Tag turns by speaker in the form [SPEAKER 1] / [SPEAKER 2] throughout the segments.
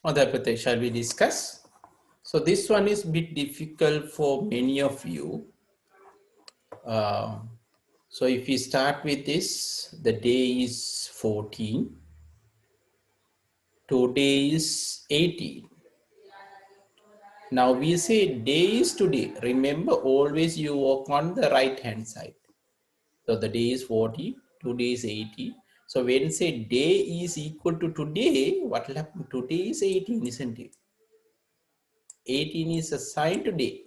[SPEAKER 1] Adapate, shall we discuss? So this one is a bit difficult for many of you. So if we start with this, the day is 14, today is 18. Now we say day is today. Remember, always you work on the right hand side. So the day is 40, today is 80. So when say day is equal to today, what will happen? Today is 18, isn't it? 18 is assigned to day.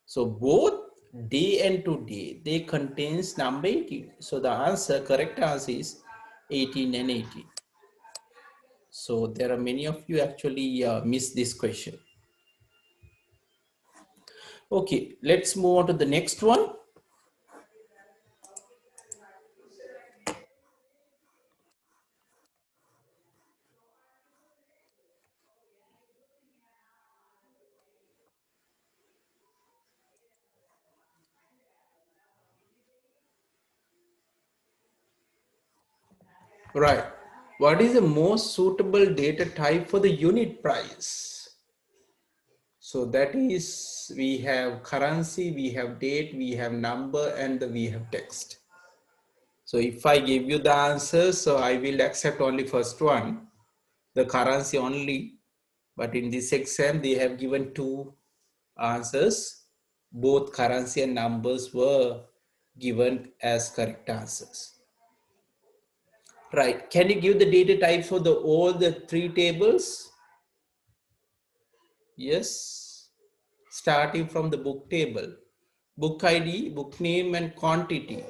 [SPEAKER 1] So both day and today, they contains number 18. So the answer, correct answer is 18 and 18. So there are many of you actually miss this question. Okay, let's move on to the next one. Right. What is the most suitable data type for the unit price? So that is, we have currency, we have date, we have number, and we have text. So if I give you the answer, so I will accept only first one, the currency only. But in this exam, they have given two answers. Both currency and numbers were given as correct answers. Right. Can you give the data types for all the three tables? Yes. Starting from the book table. Book ID, book name, and quantity.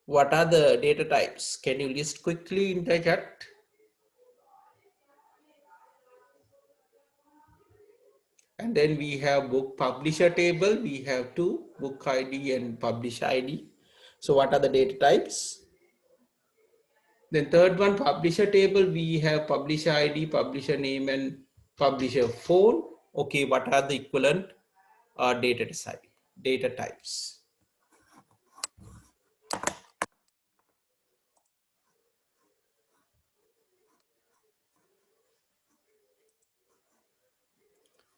[SPEAKER 1] What are the data types? Can you list quickly in the chat? And then we have book publisher table. We have two, book ID and publisher ID. So what are the data types? Then third one, publisher table, we have publisher ID, publisher name, and publisher phone. Okay, what are the equivalent data types?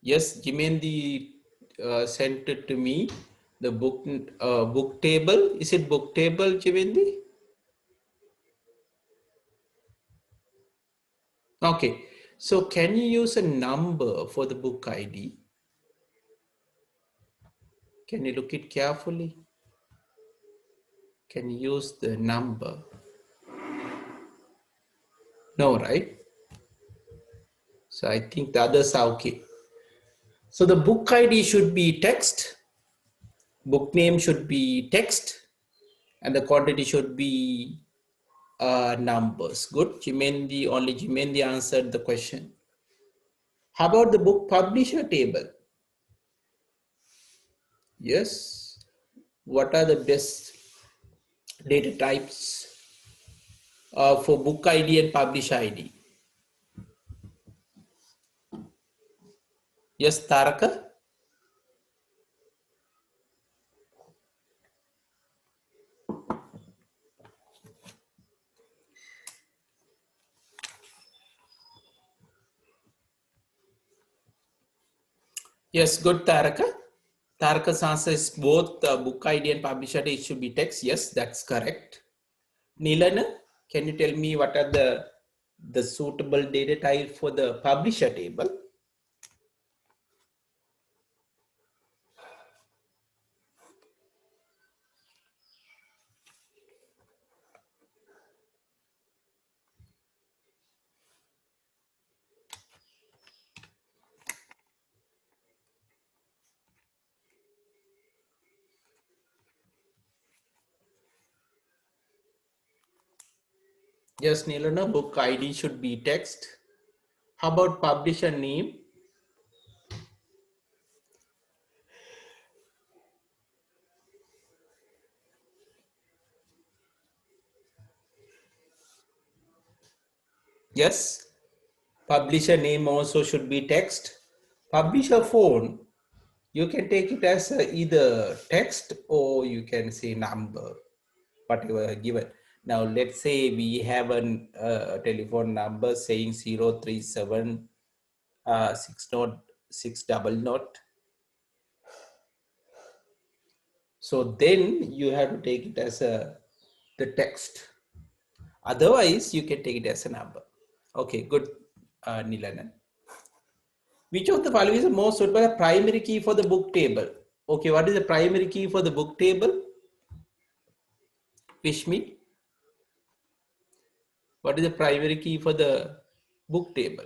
[SPEAKER 1] Yes, Jimendi sent it to me. The book table. Is it book table, Jimendi? Okay. So can you use a number for the book ID? Can you look it carefully? Can you use the number? No, right? So I think the others are okay. So the book ID should be text, book name should be text, and the quantity should be numbers. Good. Only Jimendi answered the question. How about the book publisher table? Yes. What are the best data types for book ID and publisher ID? Yes, Taraka? Yes, good, Taraka. Taraka's answer is both book ID and publisher ID should be text. Yes, that's correct. Nilana, can you tell me what are the suitable data type for the publisher table? Yes, Nilana, book ID should be text. How about publisher name? Yes, publisher name also should be text. Publisher phone, you can take it as either text or you can say number, whatever given. Now let's say we have a telephone number saying 037 6 not 6 double not. So then you have to take it as the text. Otherwise, you can take it as a number. Okay, good, Nilanan. Which of the following is the most suitable primary key for the book table? Okay, what is the primary key for the book table? Vishmi, what is the primary key for the book table?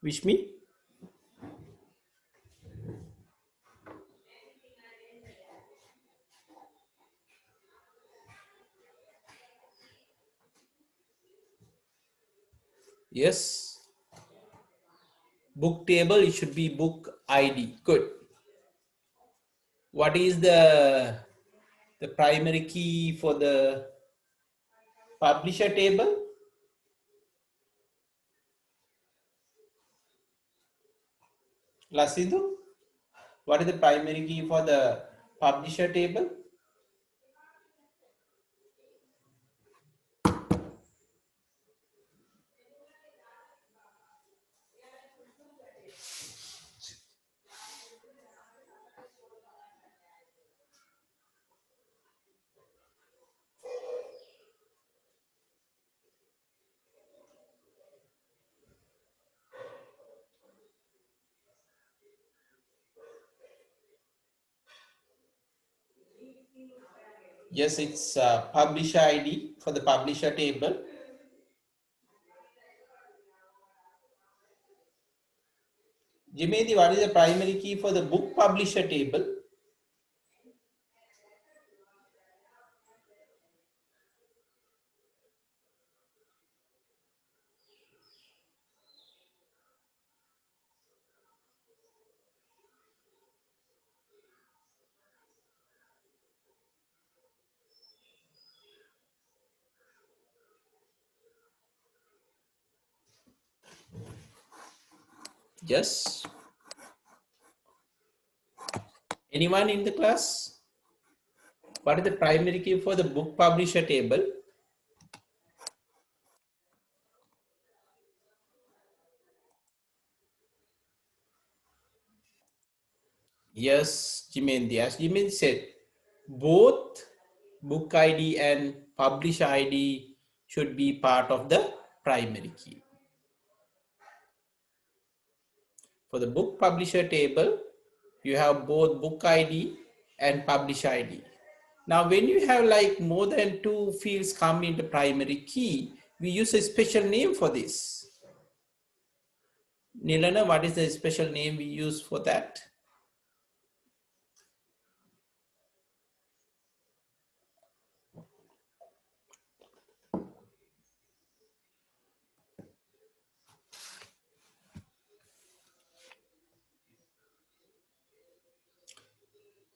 [SPEAKER 1] Vishmi? Yes. Book table, it should be book ID. Good. What is the primary key for the publisher table? Lasidhu, what is the primary key for the publisher table? Yes, it's publisher ID for the publisher table. Jimedi, what is the primary key for the book publisher table? Yes. Anyone in the class? What is the primary key for the book publisher table? Yes, Jimendi. As Jimendi said, both book ID and publisher ID should be part of the primary key. For the book publisher table, you have both book ID and publisher ID. Now, when you have like more than two fields come into primary key, we use a special name for this. Nilana, what is the special name we use for that?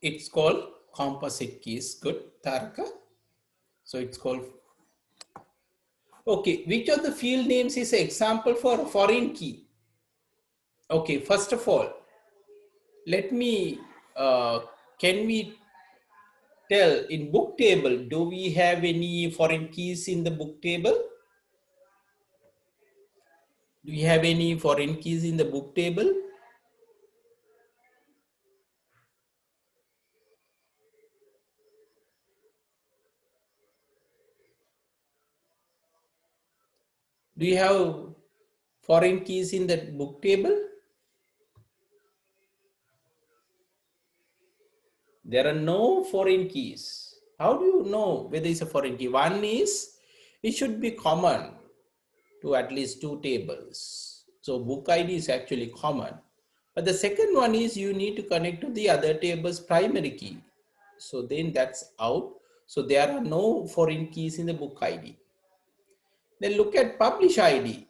[SPEAKER 1] It's called composite keys. Good, Taraka. So it's called. Okay, which of the field names is an example for a foreign key? Okay, first of all, let me, can we tell in book table, do we have any foreign keys in the book table? Do we have any foreign keys in the book table? Do you have foreign keys in the book table? There are no foreign keys. How do you know whether it's a foreign key? One is, it should be common to at least two tables. So book ID is actually common. But the second one is you need to connect to the other table's primary key. So then that's out. So there are no foreign keys in the book ID. Then look at publish ID.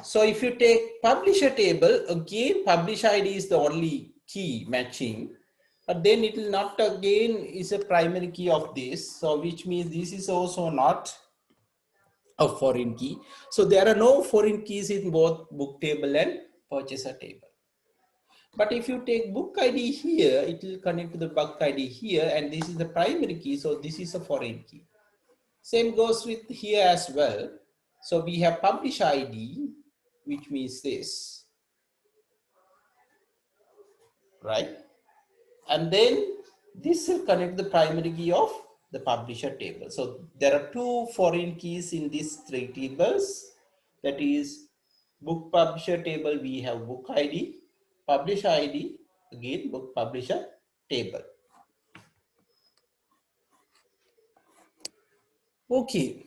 [SPEAKER 1] So if you take publisher table, again publish ID is the only key matching, but then it will not again is a primary key of this. So which means this is also not of foreign key. So there are no foreign keys in both book table and purchaser table. But if you take book ID here, it will connect to the book ID here, and this is the primary key. So this is a foreign key. Same goes with here as well. So we have publish ID, which means this, right? And then this will connect the primary key of the publisher table. So there are two foreign keys in these three tables. That is book publisher table, we have book ID, publisher ID, again book publisher table. Okay.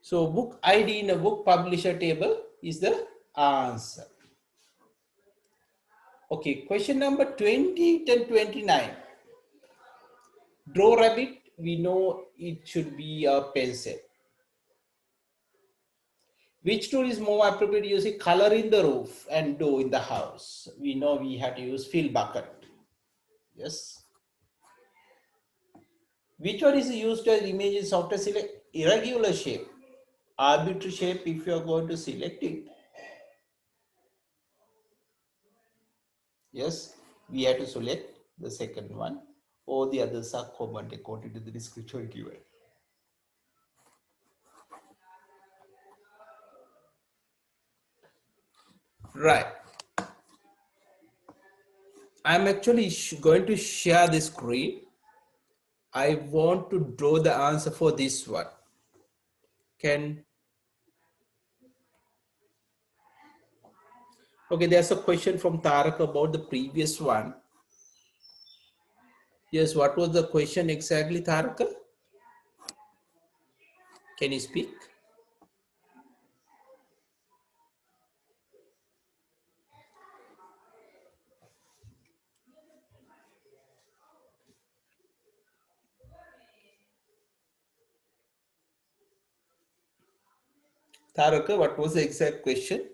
[SPEAKER 1] So book ID in a book publisher table is the answer. Okay, question number 20 and 29. Draw rabbit, we know it should be a pencil. Which tool is more appropriate using color in the roof and dough in the house? We know we have to use fill bucket. Yes. Which one is used as image in software? Select irregular shape, arbitrary shape if you are going to select it. Yes, we have to select the second one. All the others are common according to the description given. Right. I'm actually going to share the screen. I want to draw the answer for this one. Okay, there's a question from Tarak about the previous one. Yes, what was the question exactly, Tarak? Can you speak? Tarak, what was the exact question?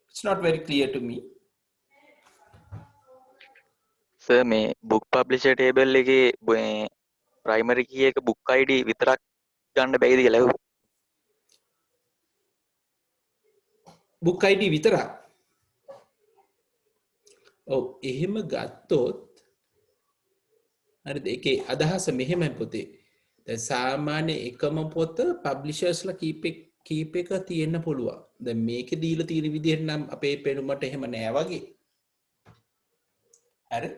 [SPEAKER 1] It's not very clear to me.
[SPEAKER 2] Sir මේ book පබ්ලිෂර් table එකේ primary කී එක book ID විතරක් ගන්න බැයිද කියලා ඇහුවා.
[SPEAKER 1] Book ID විතරක්. ඔව් එහෙම ගත්තොත් හරිද? ඒකේ අදහස මෙහෙමයි පුතේ. දැන් සාමාන්‍ය එකම පොත පබ්ලිෂර්ස්ලා කීප එක තියෙන්න පුළුවන්. දැන් මේකේ දීලා තියෙන විදිහට නම් අපේ පෙනුමට එහෙම නෑ වගේ. හරි?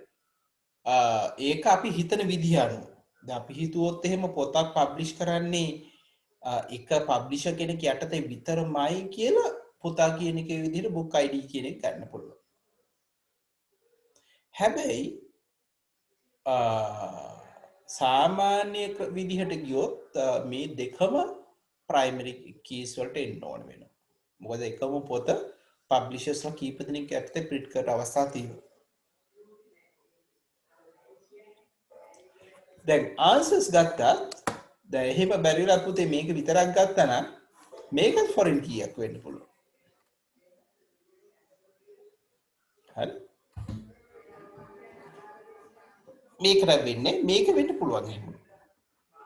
[SPEAKER 1] ඒක අපි හිතන විදිහ අනුව. දැන් අපි හිතුවොත් එහෙම පොතක් පබ්ලිෂ් කරන්නේ එක පබ්ලිෂර් කෙනෙක් යටතේ විතරමයි කියලා පොතා කියන එකේ විදිහට book ID කියන එක ගන්න පුළුවන්. හැබැයි සාමාන්‍ය විදිහට ගියොත් මේ දෙකම primary keys වලට එන්න ඕන වෙනවා. මොකද එකම පොත publishers ලා කීප දෙනෙක් යටතේ print කරන අවස්ථා තියෙනවා. දැන් answers ගත්තත් දැන් එහෙම බැරිලා පුතේ මේක විතරක් ගත්තා නම් මේකත් foreign key එකක් වෙන්න පුළුවන්. හරි? මේක වෙන්නේ මේක වෙන්න පුළුවන් එහෙම.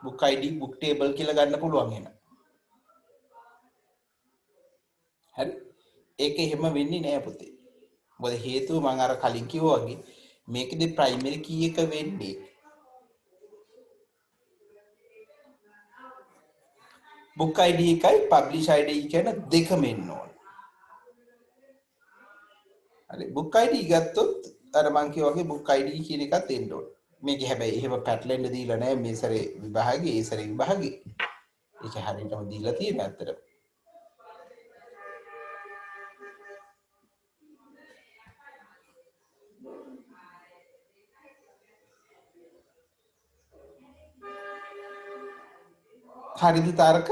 [SPEAKER 1] book ID book table කියලා ගන්න පුළුවන් එහෙම. හරි? ඒක එහෙම වෙන්නේ නෑ පුතේ. මොකද හේතුව මම අර කලින් කිව්වා වගේ මේකේ primary key එක වෙන්නේ book ID එකයි publish ID කියන දෙකම එන්න ඕන. හරි book ID ගත්තොත් අර මං කිව්වා වගේ book ID කියන එකත් එන්න ඕන. මේක හැබැයි එහෙම පැටලෙන්න දීලා නැහැ මේ සැරේ විභාගේ ඒ සැරේ විභාගේ. ඒක හරියටම දීලා තියෙනවා අතට. හරිද තාරක?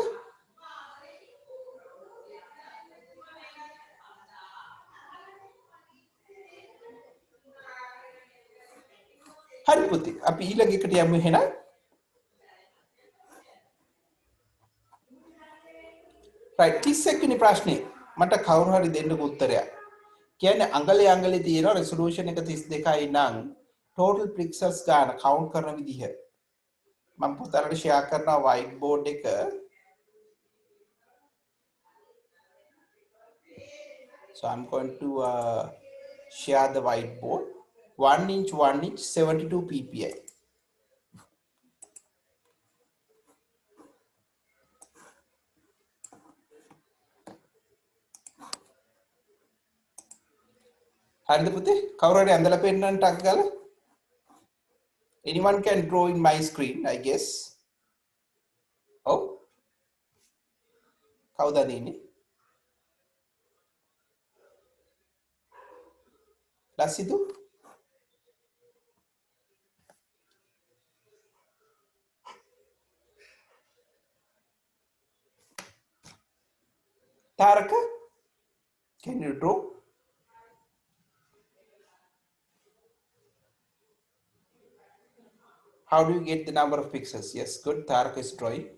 [SPEAKER 1] හරි පුතේ අපි ඊළඟ එකට යමු එහෙනම්. right 31 වෙනි ප්‍රශ්නේ මට කවුරු හරි දෙන්නක උත්තරයක්. කියන්නේ අඟලේ තියෙන resolution එක 32යි නම් total pixels ගන්න count කරන විදිහ. මම පුතාලට share කරනවා white board එක. So I'm going to share the whiteboard. 1 inch, 72 ppi. Anyone can draw in my screen, I guess. Oh, kauda dini. Lasidu. Taraka, can you draw? How do you get the number of pixels? Yes, good. Taraka is drawing.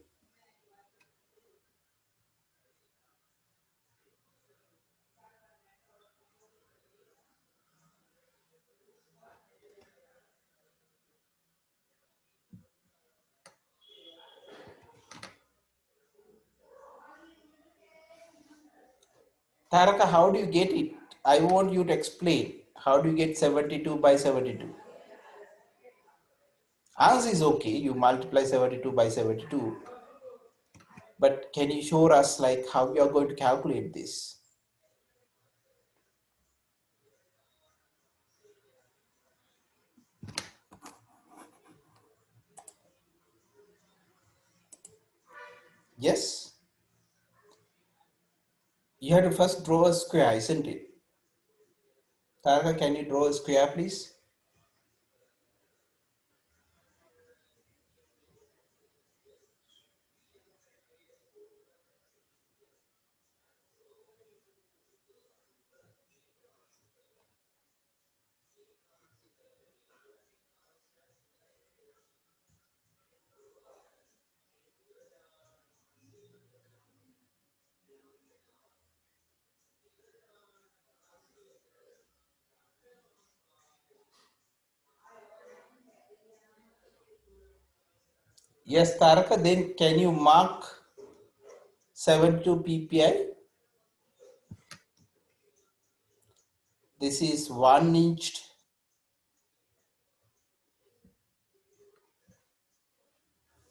[SPEAKER 1] Taraka, how do you get it? I want you to explain. How do you get 72 by 72? Answer is okay. You multiply 72 by 72. But can you show us like how you are going to calculate this? Yes? You have to first draw a square, isn't it? Taraka, can you draw a square, please? Yes, Taraka, then can you mark 72 ppi? This is 1 inch.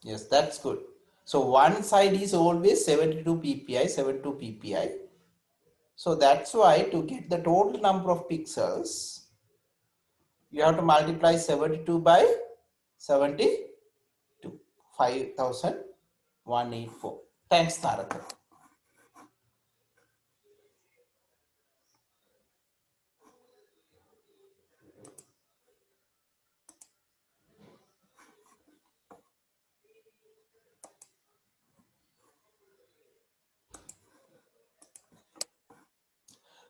[SPEAKER 1] Yes, that's good. So one side is always 72 ppi, 72 ppi. So that's why to get the total number of pixels, you have to multiply 72 by 72, 5184. Thanks, Taraka.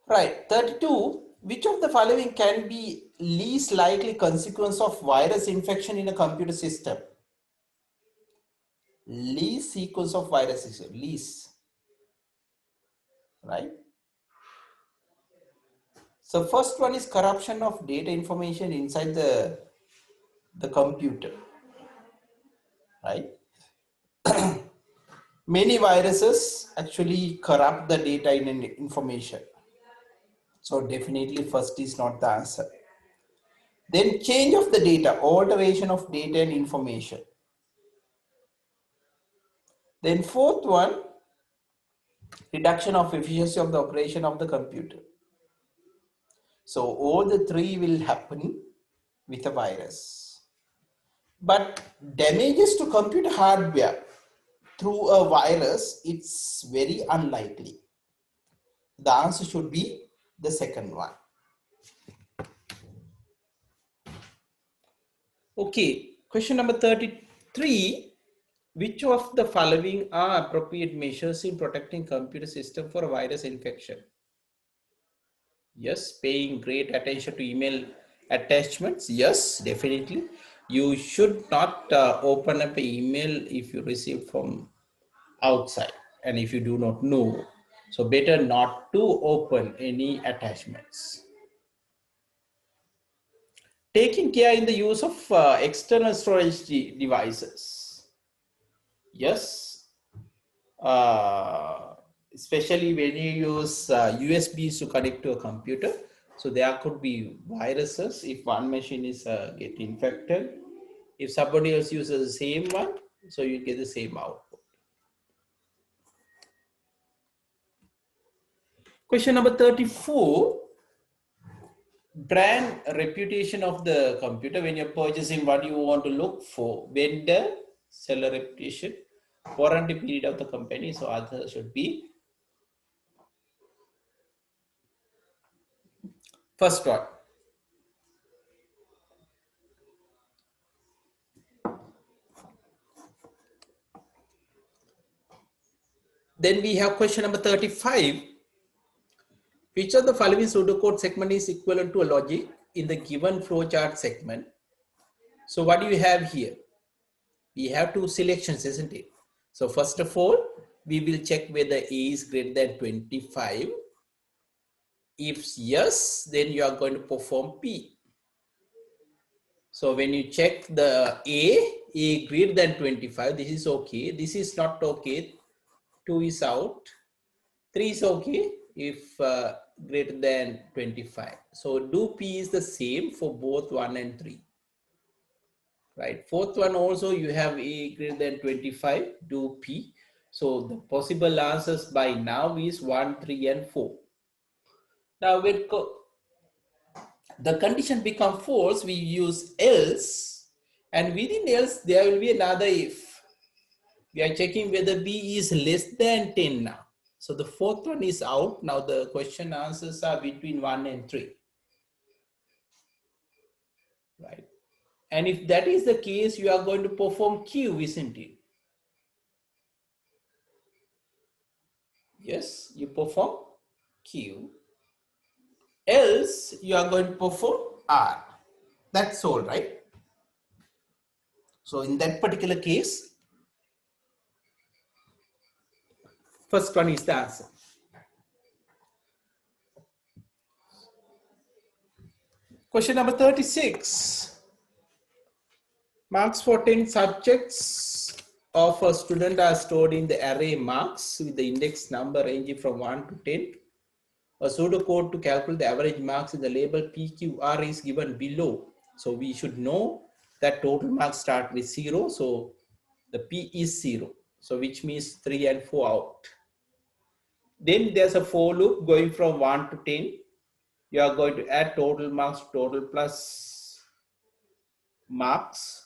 [SPEAKER 1] Right, 32. Which of the following can be least likely consequence of virus infection in a computer system? Least sequence of viruses, least, right? So first one is corruption of data information inside the computer, right? Many viruses actually corrupt the data in information. So definitely first is not the answer. Then change of the data, alteration of data and information. Then fourth one, reduction of efficiency of the operation of the computer. So all the three will happen with a virus. But damages to computer hardware through a virus, it's very unlikely. The answer should be the second one. Okay, question number 33. Which of the following are appropriate measures in protecting computer system for a virus infection? Yes, paying great attention to email attachments. Yes, definitely. You should not open up an email if you receive from outside and if you do not know. So better not to open any attachments. Taking care in the use of external storage devices. Yes. especially when you use USBs to connect to a computer. So there could be viruses if one machine is get infected. If somebody else uses the same one, so you get the same output. Question number 34. Brand reputation of the computer. When you're purchasing, what you want to look for? Vendor, seller reputation, warranty period of the company. So other should be first one. Then we have question number 35. Which of the following pseudocode segment is equivalent to a logic in the given flowchart segment? So what do you have here? We have two selections, isn't it? So first of all, we will check whether A is greater than 25. If yes, then you are going to perform P. So when you check the A greater than 25, this is okay. This is not okay. 2 is out. 3 is okay if greater than 25. So do P is the same for both 1 and 3. Right. Fourth one also you have A greater than 25, do P. So the possible answers by now is 1, 3 and 4. Now when the condition become false, we use else, and within else there will be another if. We are checking whether B is less than 10 now. So the fourth one is out. Now the question answers are between 1 and 3. Right. And if that is the case, you are going to perform Q, isn't it? Yes, you perform Q. Else, you are going to perform R. That's all, right? So in that particular case, first one is the answer. Question number 36. Marks for 10 subjects of a student are stored in the array marks with the index number ranging from 1 to 10. A pseudocode to calculate the average marks in the label PQR is given below. So we should know that total marks start with 0. So the P is 0. So which means 3 and 4 out. Then there's a for loop going from 1 to 10. You are going to add total marks, total plus marks.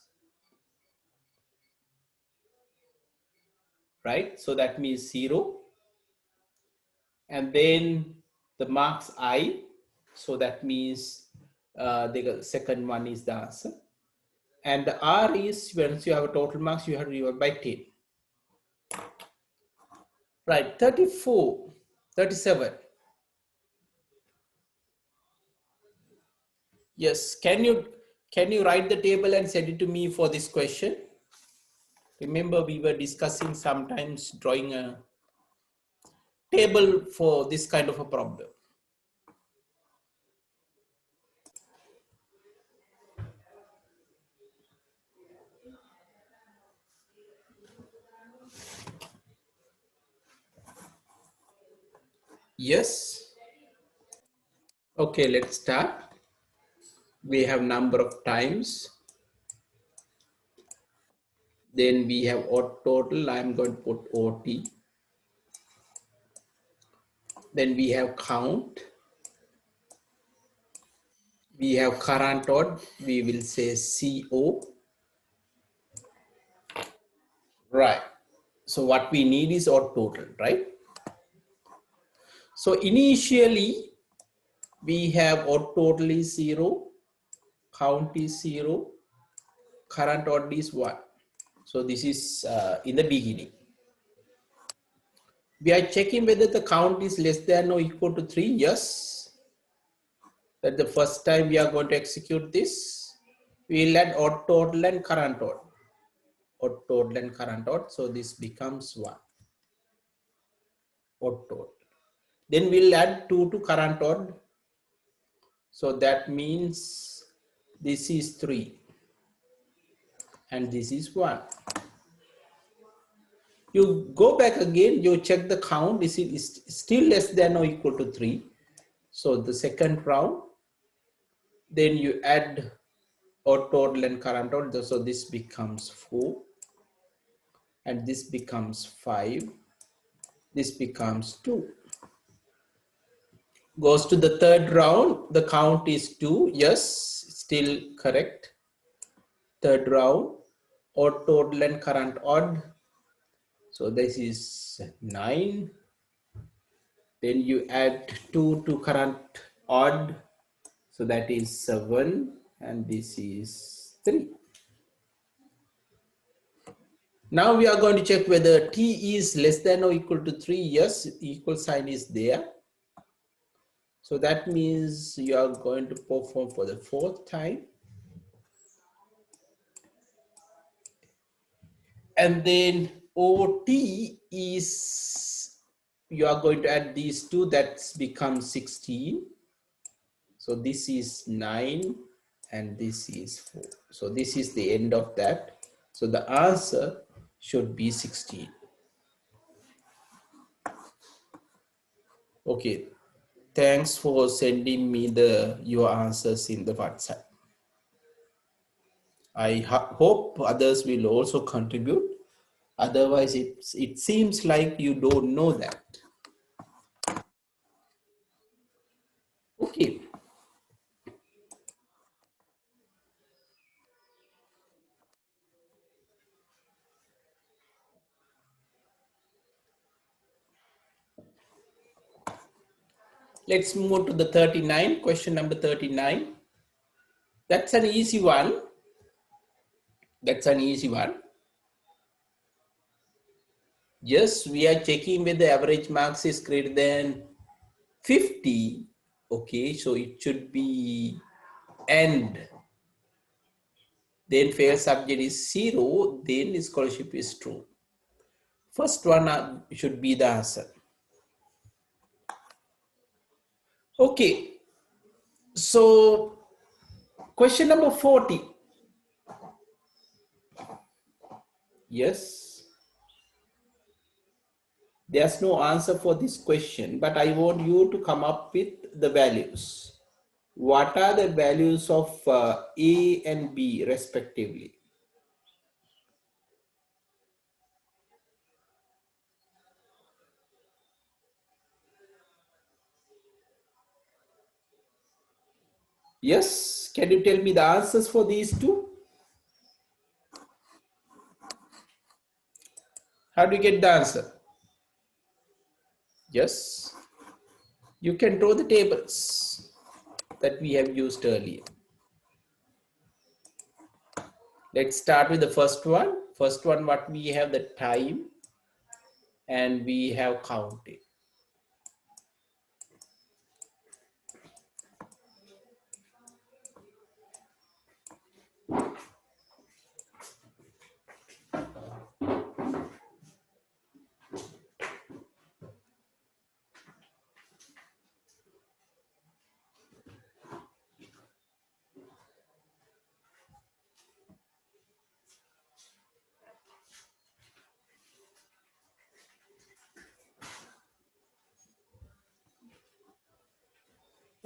[SPEAKER 1] Right? So that means 0. And then the marks I. So that means the second one is the answer. And the R is once you have a total marks, you have to divide by 10. Right, 34, 37. Yes, can you write the table and send it to me for this question? Remember we were discussing sometimes drawing a table for this kind of a problem. Yes. Okay, let's start. We have number of times. Then we have odd total. I'm going to put OT. Then we have count. We have current odd. We will say CO. Right. So what we need is odd total, right? So initially we have odd total is 0, count is 0, current odd is 1. So this is in the beginning. We are checking whether the count is less than or equal to 3. Yes. That the first time we are going to execute this. We will add odd total and current odd. Odd total and current odd. So this becomes 1. Odd total. Then we'll add 2 to current odd. So that means this is 3 and this is 1. You go back again, you check the count, is it is still less than or equal to 3. So the second round, then you add or total and current order. So this becomes 4 and this becomes 5. This becomes 2. Goes to the third round, the count is 2. Yes, still correct. Third round, odd, total and current odd. So this is 9. Then you add 2 to current odd. So that is 7 and this is 3. Now we are going to check whether t is less than or equal to 3. Yes, equal sign is there. So that means you are going to perform for the fourth time. And then OT is, you are going to add these two, that becomes 16. So this is 9 and this is 4. So this is the end of that. So the answer should be 16. Okay. Thanks for sending me your answers in the WhatsApp. I hope others will also contribute. Otherwise, it seems like you don't know that. Okay. Let's move to the 39, question number 39. That's an easy one. That's an easy one. Yes, we are checking whether the average marks is greater than 50. Okay, so it should be and then fail subject is 0, then scholarship is true. First one should be the answer. Okay, so question number 40. Yes, there's no answer for this question, but I want you to come up with the values. What are the values of A and B respectively? Yes, can you tell me the answers for these two? How do you get the answer? Yes, you can draw the tables that we have used earlier. Let's start with the first one. First one, what we have the time and we have counting.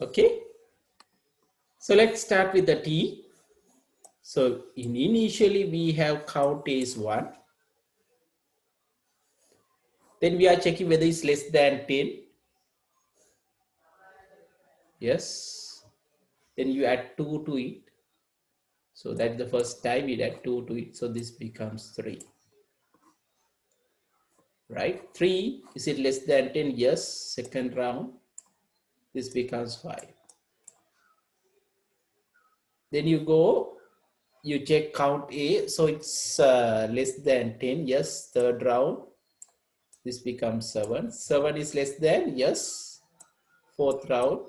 [SPEAKER 1] Okay, so let's start with the T. So initially we have count is 1. Then we are checking whether it's less than 10. Yes. Then you add 2 to it. So that's the first time we add 2 to it. So this becomes 3. Right? 3, is it less than 10? Yes. Second round, this becomes 5. Then you go, you check count A. So it's less than 10. Yes. Third round, this becomes 7. 7 is less than? Yes. Fourth round,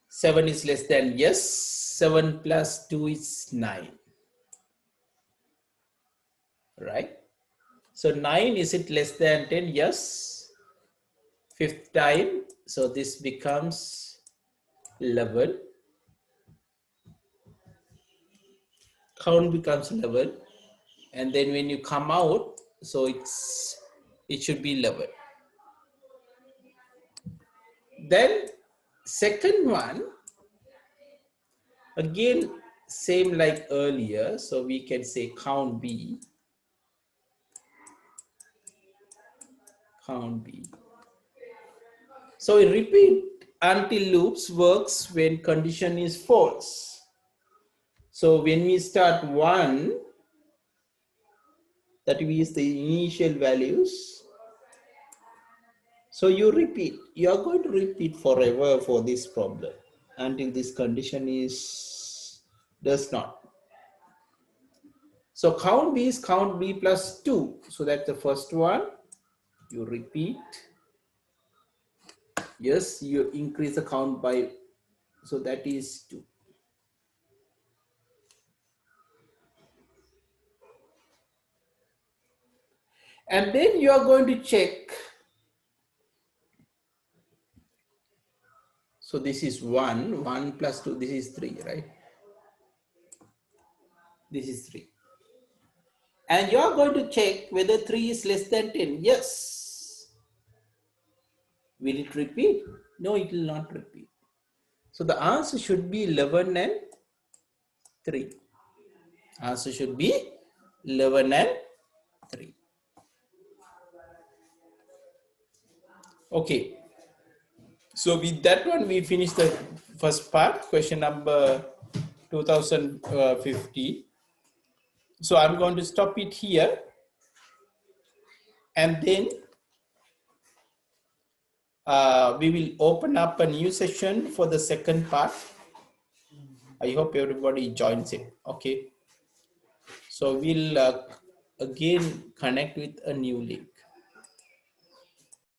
[SPEAKER 1] 7 is less than? Yes. 7 plus 2 is 9. Right? So 9, is it less than 10? Yes. Fifth time, so this becomes 11. Count becomes 11. And then when you come out, so it should be 11. Then second one, again, same like earlier. So we can say count B, count B. So we repeat until loops works when condition is false. So when we start 1, that is the initial values. So you repeat, you are going to repeat forever for this problem until this condition does not. So count B is count B plus 2. So that's the first one. You repeat. Yes, you increase the count by, so that is 2. And then you are going to check. So this is 1, 1 plus 2, this is 3, right? This is 3. And you are going to check whether 3 is less than 10. Yes. Will it repeat? No, it will not repeat. So the answer should be 11 and 3. Answer should be 11 and 3. Okay. So with that one, we finish the first part, question number 2050. So I'm going to stop it here. And then we will open up a new session for the second part. I hope everybody joins it. Okay. So we'll again connect with a new link.